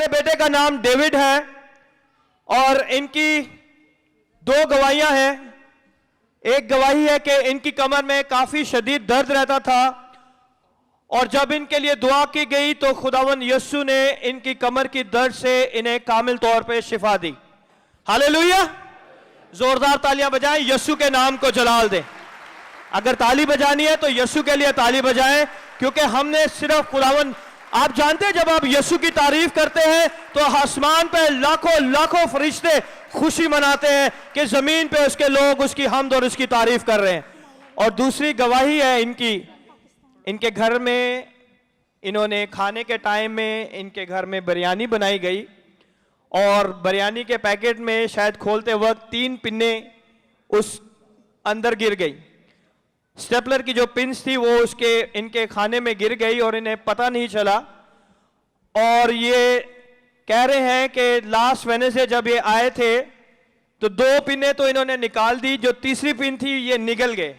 बड़े बेटे का नाम डेविड है और इनकी 2 गवाहियां हैं। एक गवाही है कि इनकी कमर में काफी शदीद दर्द रहता था और जब इनके लिए दुआ की गई तो खुदावन यीशु ने इनकी कमर की दर्द से इन्हें कामिल तौर पे शिफा दी। हालेलुया, जोरदार तालियां बजाएं, यीशु के नाम को जलाल दें। अगर ताली बजानी है तो यीशु के लिए ताली बजाएं, क्योंकि हमने सिर्फ खुदावन, आप जानते हैं जब आप यीशु की तारीफ करते हैं तो आसमान पे लाखों लाखों फरिश्ते खुशी मनाते हैं कि जमीन पे उसके लोग उसकी हमद और उसकी तारीफ कर रहे हैं। और दूसरी गवाही है इनकी, इनके घर में इन्होंने खाने के टाइम में इनके घर में बिरयानी बनाई गई और बिरयानी के पैकेट में शायद खोलते वक्त 3 पिन्ने उस अंदर गिर गई। स्टेपलर की जो पिन्स थी वो उसके इनके खाने में गिर गई और इन्हें पता नहीं चला। और ये कह रहे हैं कि लास्ट वेडनेसडे जब ये आए थे तो 2 पिन्ने तो इन्होंने निकाल दी, जो तीसरी पिन थी ये निकल गए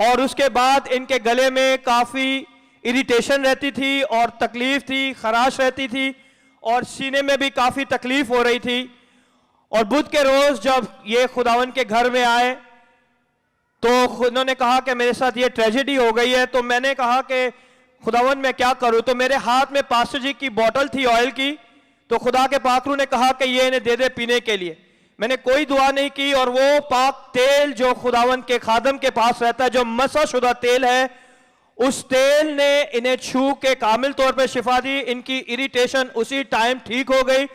और उसके बाद इनके गले में काफी इरिटेशन रहती थी और तकलीफ थी, खराश रहती थी और सीने में भी काफी तकलीफ हो रही थी। और बुध के रोज जब ये खुदावन के घर में आए तो उन्होंने कहा कि मेरे साथ ये ट्रेजेडी हो गई है। तो मैंने कहा कि खुदावन मैं क्या करूं, तो मेरे हाथ में पास्टर जी की बोतल थी ऑयल की, तो खुदा के पाकरू ने कहा कि ये इन्हें दे दे पीने के लिए। मैंने कोई दुआ नहीं की और वो पाक तेल जो खुदावन के खादम के पास रहता है, जो मसा शुदा तेल है, उस तेल ने इन्हें छू के कामिल तौर पे शिफा दी। इनकी इरिटेशन उसी टाइम ठीक हो गई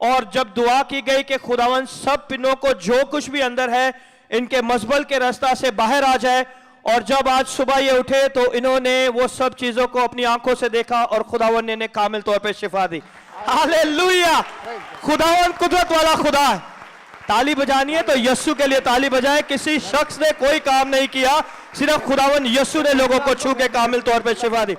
और जब दुआ की गई कि खुदावन सब पिनों को जो कुछ भी अंदर है इनके मजबल के रास्ता से बाहर आ जाए, और जब आज सुबह ये उठे तो इन्होंने वो सब चीजों को अपनी आंखों से देखा और खुदावन ने इन्हें कामिल तौर पे शिफा दी। हालेलुया, खुदावन कुदरत वाला खुदा है। ताली बजानी है तो यीशु के लिए ताली बजाएं। किसी शख्स ने कोई काम नहीं किया, सिर्फ खुदावन यीशु ने लोगों को छू के कामिल तौर पे शिफा दी।